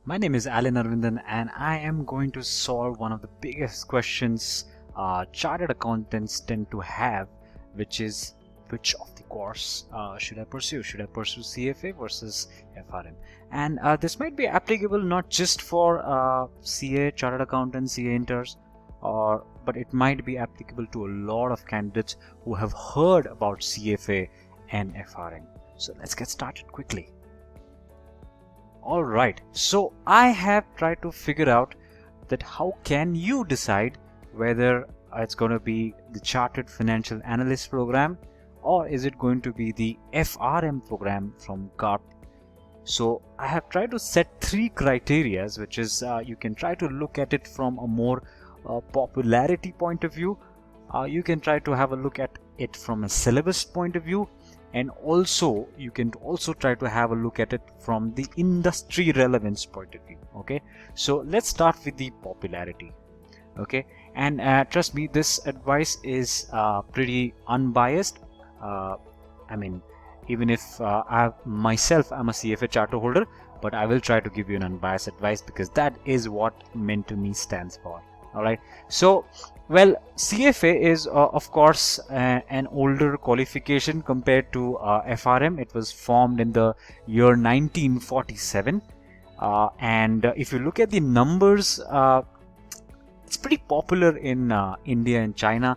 My name is Alan Arvindan and I am going to solve one of the biggest questions chartered accountants tend to have, which is which of the course should I pursue? Should I pursue CFA versus FRM? And this might be applicable not just for CA, chartered accountants, CA interns, but it might be applicable to a lot of candidates who have heard about CFA and FRM. So let's get started quickly. Alright, so I have tried to figure out that how can you decide whether it's going to be the Chartered Financial Analyst program or is it going to be the FRM program from GARP. So I have tried to set three criterias, which is you can try to look at it from a more popularity point of view. You can try to have a look at it from a syllabus point of view, and also you can also try to have a look at it from the industry relevance point of view. Okay, so let's start with the popularity. Okay, and trust me, this advice is pretty unbiased. I mean, even if I'm a CFA charter holder, but I will try to give you an unbiased advice because that is what Meant to Me stands for. All right, so well, CFA is of course an older qualification compared to FRM. It was formed in the year 1947, and if you look at the numbers, it's pretty popular in India and China,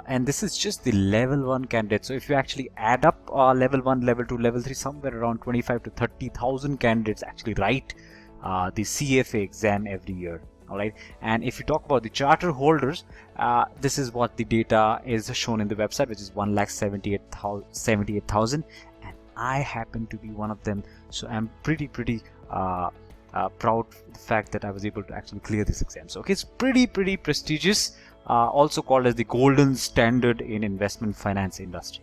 and this is just the level 1 candidate. So if you actually add up level 1, level 2, level 3, somewhere around 25 to 30,000 candidates actually write the CFA exam every year. Alright, and if you talk about the charter holders, this is what the data is shown in the website, which is 1,78,000, and I happen to be one of them. So I'm pretty proud of the fact that I was able to actually clear this exam. So okay, it's pretty prestigious, also called as the golden standard in investment finance industry.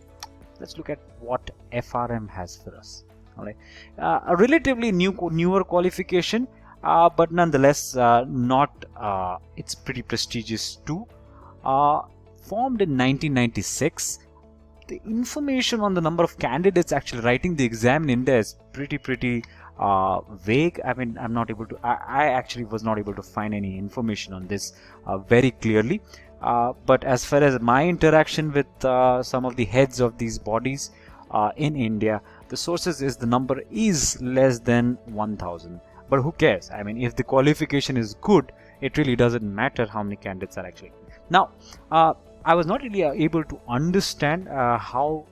Let's look at what FRM has for us. Alright, a relatively newer qualification. But nonetheless, it's pretty prestigious too. Formed in 1996, the information on the number of candidates actually writing the exam in India is pretty vague. I mean, I actually was not able to find any information on this very clearly. But as far as my interaction with some of the heads of these bodies in India, the sources is the number is less than 1,000. But who cares? I mean, if the qualification is good, it really doesn't matter how many candidates are actually. Now, I was not really able to understand how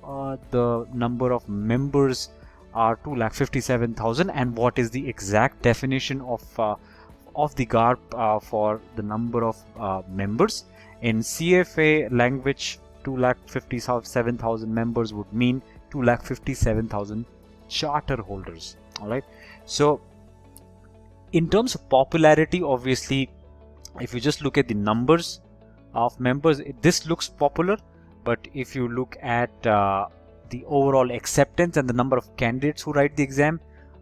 the number of members are 2,57,000 and what is the exact definition of the GARP for the number of members. In CFA language, 2,57,000 members would mean 2,57,000 charter holders. All right. So in terms of popularity, obviously, if you just look at the numbers of members, this looks popular. But if you look at the overall acceptance and the number of candidates who write the exam,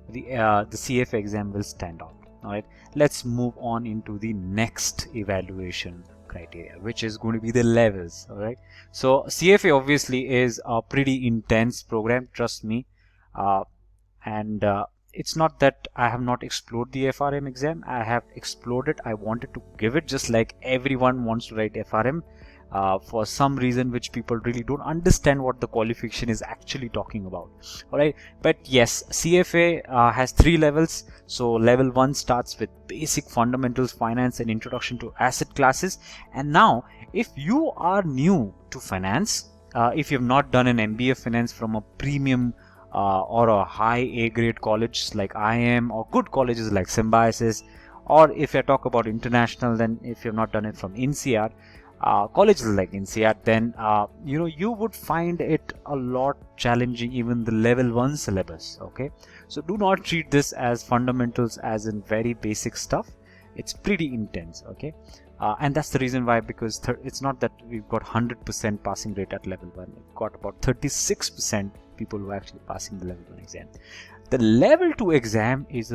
the CFA exam will stand out. All right, let's move on into the next evaluation criteria, which is going to be the levels. All right, so CFA obviously is a pretty intense program, trust me, and it's not that I have not explored the FRM exam. I have explored it. I wanted to give it, just like everyone wants to write FRM. For some reason which people really don't understand what the qualification is actually talking about. Alright, but yes, CFA has 3 levels. So level 1 starts with basic fundamentals, finance and introduction to asset classes. And now if you are new to finance, if you have not done an MBA finance from a premium or a high A grade college like IIM, or good colleges like Symbiosis, or if I talk about international, then if you have not done it from INSEAD, colleges like INSEAD, then you would find it a lot challenging, even the level 1 syllabus. Okay, so do not treat this as fundamentals as in very basic stuff. It's pretty intense. Okay, and that's the reason why, because it's not that we've got 100% passing rate at level 1. We've got about 36% people who are actually passing the level 1 exam. The level 2 exam is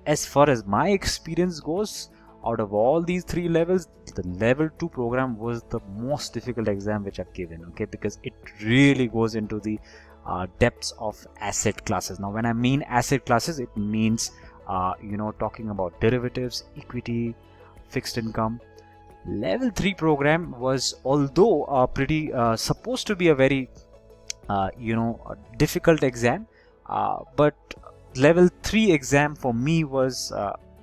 as far as my experience goes, out of all these 3 levels, the level 2 program was the most difficult exam which I've given. Okay, because it really goes into the depths of asset classes. Now when I mean asset classes, it means talking about derivatives, equity, fixed income. Level 3 program was, although pretty supposed to be a very a difficult exam, but level 3 exam for me was,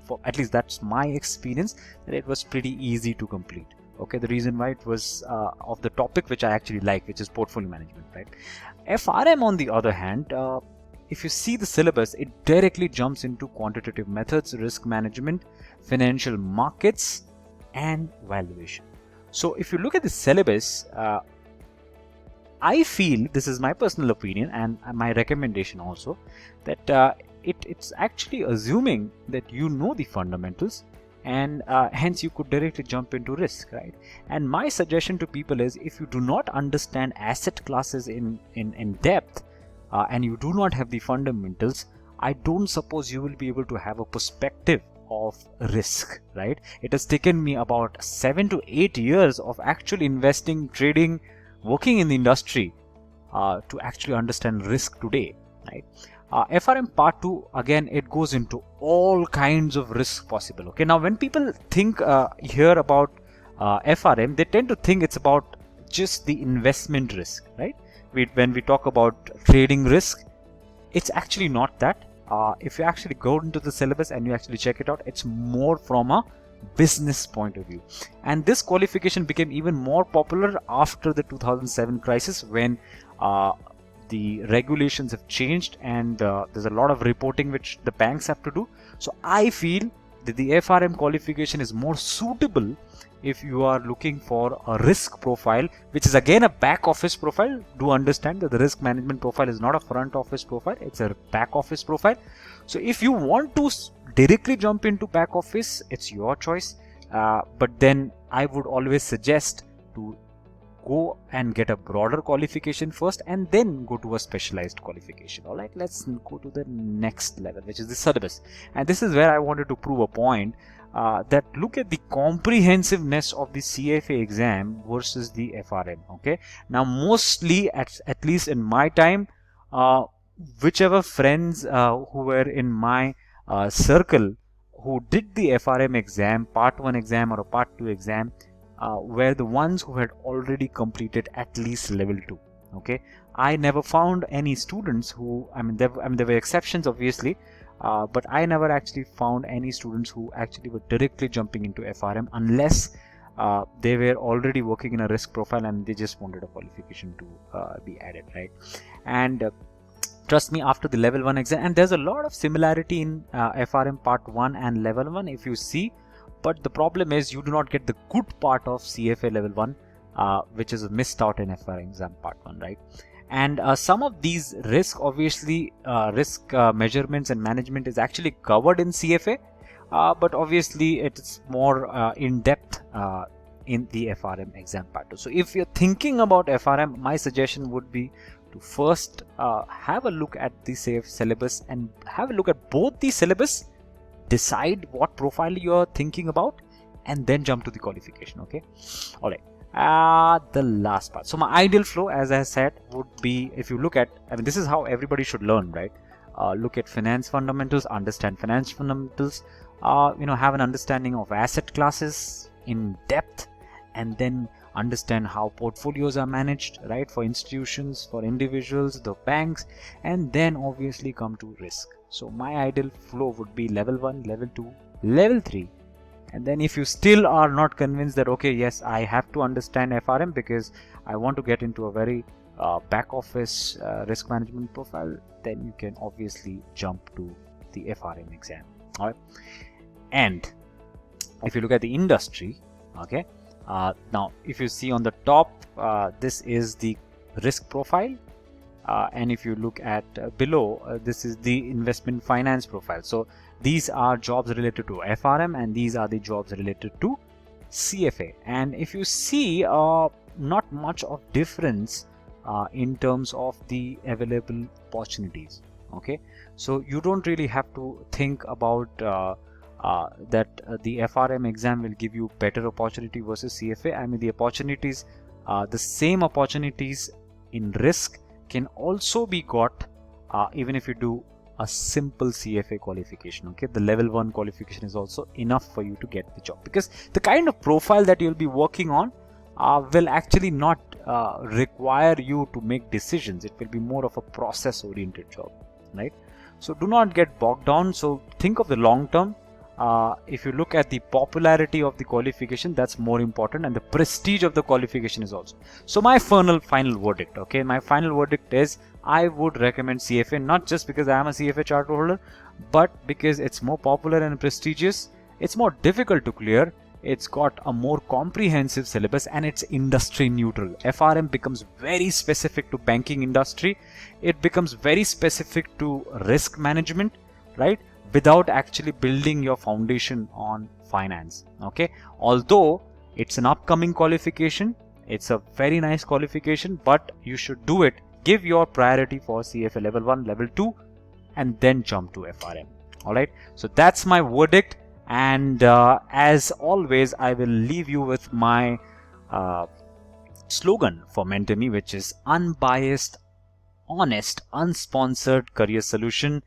for at least that's my experience, that it was pretty easy to complete. Okay, the reason why it was of the topic which I actually like, which is portfolio management, right? FRM on the other hand, if you see the syllabus, it directly jumps into quantitative methods, risk management, financial markets, and valuation. So if you look at the syllabus, I feel, this is my personal opinion and my recommendation also, that it's actually assuming that you know the fundamentals, and hence you could directly jump into risk, right? And my suggestion to people is, if you do not understand asset classes in depth, and you do not have the fundamentals, I don't suppose you will be able to have a perspective of risk, right? It has taken me about 7 to 8 years of actually investing, trading, working in the industry to actually understand risk today, right? FRM part 2, again, it goes into all kinds of risk possible. Okay, now when people think here about FRM, they tend to think it's about just the investment risk, right? When we talk about trading risk, it's actually not that. If you actually go into the syllabus and you actually check it out, it's more from a business point of view. And this qualification became even more popular after the 2007 crisis, when the regulations have changed and there's a lot of reporting which the banks have to do. So I feel that the FRM qualification is more suitable if you are looking for a risk profile, which is again a back office profile. Do understand that the risk management profile is not a front office profile, it's a back office profile. So if you want to directly jump into back office, it's your choice, but then I would always suggest to go and get a broader qualification first and then go to a specialized qualification. All right, let's go to the next level, which is the syllabus. And this is where I wanted to prove a point, that look at the comprehensiveness of the CFA exam versus the FRM. Okay, now mostly, at least in my time, whichever friends who were in my circle who did the FRM exam, part 1 exam or a part 2 exam, were the ones who had already completed at least level 2. Okay, I never found any students who, there were exceptions obviously, but I never actually found any students who actually were directly jumping into FRM, unless they were already working in a risk profile and they just wanted a qualification to be added, right? And trust me, after the level 1 exam, and there's a lot of similarity in FRM part 1 and level 1 if you see, but the problem is you do not get the good part of CFA level 1, which is missed out in FRM exam part 1, right? And some of these risk, obviously risk measurements and management is actually covered in CFA, but obviously it's more in depth in the FRM exam part 2. So if you're thinking about FRM, my suggestion would be to first have a look at the syllabus and have a look at both the syllabus, decide what profile you're thinking about, and then jump to the qualification. Okay, all right. The last part. So my ideal flow, as I said, would be, if you look at, this is how everybody should learn, right? Look at finance fundamentals, understand finance fundamentals, have an understanding of asset classes in depth, and then understand how portfolios are managed, right, for institutions, for individuals, the banks, and then obviously come to risk. So my ideal flow would be level 1, level 2, level 3. And then if you still are not convinced that, okay, yes, I have to understand FRM because I want to get into a very back office risk management profile, then you can obviously jump to the FRM exam. All right. And if you look at the industry, okay, now if you see on the top, this is the risk profile. And if you look at below, this is the investment finance profile. So these are jobs related to FRM and these are the jobs related to CFA. And if you see, not much of difference in terms of the available opportunities. Okay, so you don't really have to think about that the FRM exam will give you better opportunity versus CFA. The opportunities, the same opportunities in risk can also be got even if you do a simple CFA qualification. Okay, the level 1 qualification is also enough for you to get the job, because the kind of profile that you'll be working on will actually not require you to make decisions. It will be more of a process oriented job, right? So do not get bogged down. So think of the long term. If you look at the popularity of the qualification, that's more important, and the prestige of the qualification is also. So my final verdict, okay, my final verdict is I would recommend CFA, not just because I am a CFA charter holder, but because it's more popular and prestigious. It's more difficult to clear. It's got a more comprehensive syllabus, and it's industry neutral. FRM becomes very specific to banking industry. It becomes very specific to risk management, right? Without actually building your foundation on finance. Okay, although it's an upcoming qualification, it's a very nice qualification, but you should do it. Give your priority for CFA level 1, level 2, and then jump to FRM. All right, so that's my verdict. And as always, I will leave you with my slogan for Mentor Me, which is unbiased, honest, unsponsored career solution.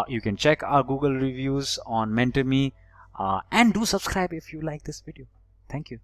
You can check our Google reviews on Mentor Me, and do subscribe if you like this video. Thank you.